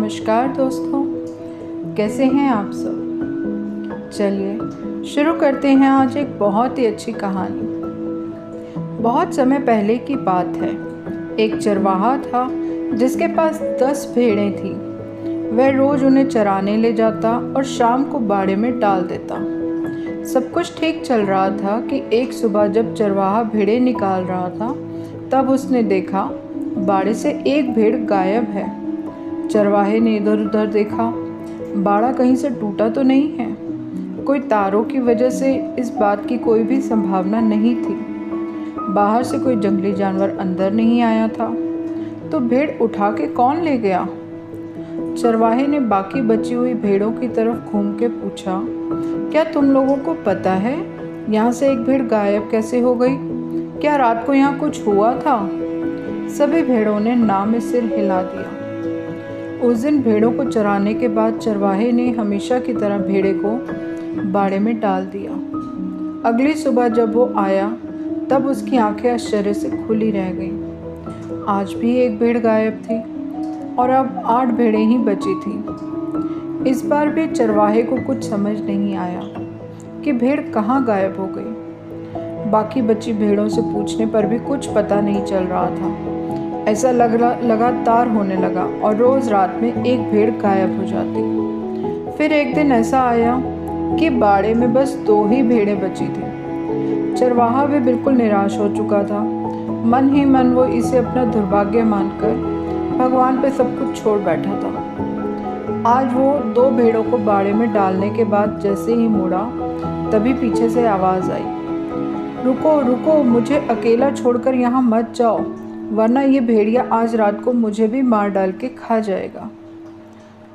नमस्कार दोस्तों, कैसे हैं आप सब। चलिए शुरू करते हैं आज एक बहुत ही अच्छी कहानी। बहुत समय पहले की बात है। एक चरवाहा था जिसके पास 10 भेड़ें थीं। वह रोज़ उन्हें चराने ले जाता और शाम को बाड़े में डाल देता। सब कुछ ठीक चल रहा था कि एक सुबह जब चरवाहा भेड़ें निकाल रहा था तब उसने देखा बाड़े से एक भेड़ गायब है। चरवाहे ने इधर उधर देखा, बाड़ा कहीं से टूटा तो नहीं है। कोई तारों की वजह से इस बात की कोई भी संभावना नहीं थी। बाहर से कोई जंगली जानवर अंदर नहीं आया था, तो भेड़ उठा के कौन ले गया। चरवाहे ने बाकी बची हुई भेड़ों की तरफ घूम के पूछा, क्या तुम लोगों को पता है यहाँ से एक भेड़ गायब कैसे हो गई? क्या रात को यहाँ कुछ हुआ था? सभी भेड़ों ने ना में सिर हिला दिया। उस दिन भेड़ों को चराने के बाद चरवाहे ने हमेशा की तरह भेड़े को बाड़े में डाल दिया। अगली सुबह जब वो आया तब उसकी आंखें आश्चर्य से खुली रह गईं। आज भी एक भेड़ गायब थी और अब 8 भेड़ें ही बची थीं। इस बार भी चरवाहे को कुछ समझ नहीं आया कि भेड़ कहाँ गायब हो गई। बाकी बची भेड़ों से पूछने पर भी कुछ पता नहीं चल रहा था। ऐसा लगातार होने लगा और रोज़ रात में एक भेड़ गायब हो जाती। फिर एक दिन ऐसा आया कि बाड़े में बस 2 ही भेड़ें बची थीं। चरवाहा भी बिल्कुल निराश हो चुका था। मन ही मन वो इसे अपना दुर्भाग्य मानकर भगवान पे सब कुछ छोड़ बैठा था। आज वो 2 भेड़ों को बाड़े में डालने के बाद जैसे ही मुड़ा तभी पीछे से आवाज़ आई, रुको रुको, मुझे अकेला छोड़कर यहाँ मत जाओ, वरना ये भेड़िया आज रात को मुझे भी मार डाल के खा जाएगा।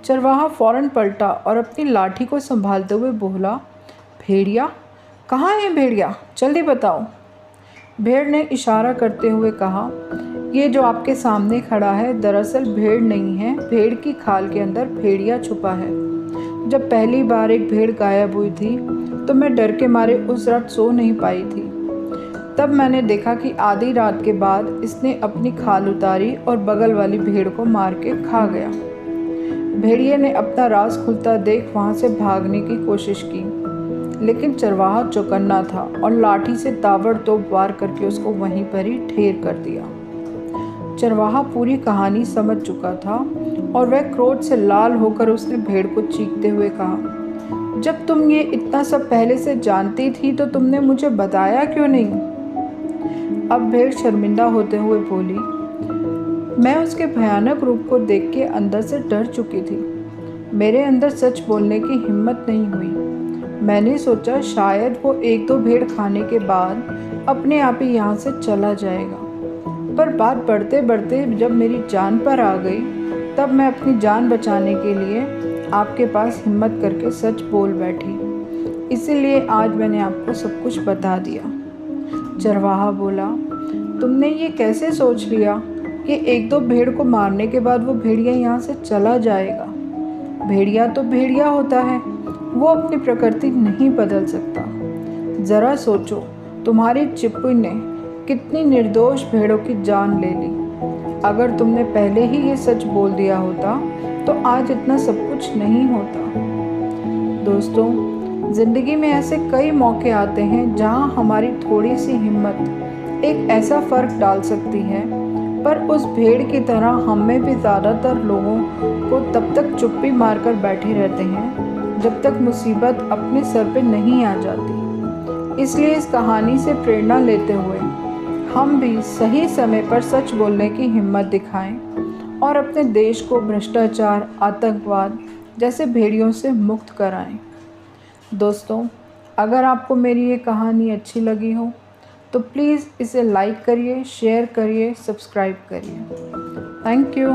चरवाहा फौरन पलटा और अपनी लाठी को संभालते हुए बोला, भेड़िया कहाँ है भेड़िया, जल्दी बताओ। भेड़ ने इशारा करते हुए कहा, ये जो आपके सामने खड़ा है दरअसल भेड़ नहीं है, भेड़ की खाल के अंदर भेड़िया छुपा है। जब पहली बार एक भेड़ गायब हुई थी तो मैं डर के मारे उस रात सो नहीं पाई थी। तब मैंने देखा कि आधी रात के बाद इसने अपनी खाल उतारी और बगल वाली भेड़ को मार के खा गया। भेड़िए ने अपना राज खुलता देख वहाँ से भागने की कोशिश की, लेकिन चरवाहा चौकन्ना था और लाठी से ताबड़तोड़ वार करके उसको वहीं पर ही ढेर कर दिया। चरवाहा पूरी कहानी समझ चुका था और वह क्रोध से लाल होकर उसने भेड़ को चीखते हुए कहा, जब तुम ये इतना सब पहले से जानती थी तो तुमने मुझे बताया क्यों नहीं? अब भेड़ शर्मिंदा होते हुए बोली, मैं उसके भयानक रूप को देख के अंदर से डर चुकी थी। मेरे अंदर सच बोलने की हिम्मत नहीं हुई। मैंने सोचा शायद वो 1-2 भेड़ खाने के बाद अपने आप ही यहाँ से चला जाएगा, पर बात बढ़ते बढ़ते जब मेरी जान पर आ गई तब मैं अपनी जान बचाने के लिए आपके पास हिम्मत करके सच बोल बैठी। इसीलिए आज मैंने आपको सब कुछ बता दिया। चरवाहा बोला, तुमने ये कैसे सोच लिया कि 1-2 भेड़ को मारने के बाद वो भेड़िया यहाँ से चला जाएगा? भेड़िया तो भेड़िया होता है, वो अपनी प्रकृति नहीं बदल सकता। ज़रा सोचो, तुम्हारी चिप्पू ने कितनी निर्दोष भेड़ों की जान ले ली। अगर तुमने पहले ही ये सच बोल दिया होता तो आज इतना सब कुछ नहीं होता। दोस्तों, ज़िंदगी में ऐसे कई मौके आते हैं जहां हमारी थोड़ी सी हिम्मत एक ऐसा फ़र्क डाल सकती है, पर उस भेड़ की तरह हम में भी ज़्यादातर लोगों को तब तक चुप्पी मारकर बैठे रहते हैं जब तक मुसीबत अपने सर पे नहीं आ जाती। इसलिए इस कहानी से प्रेरणा लेते हुए हम भी सही समय पर सच बोलने की हिम्मत दिखाएं और अपने देश को भ्रष्टाचार, आतंकवाद जैसे भेड़ियों से मुक्त कराएं। दोस्तों, अगर आपको मेरी ये कहानी अच्छी लगी हो तो प्लीज़ इसे लाइक करिए, शेयर करिए, सब्सक्राइब करिए। Thank you.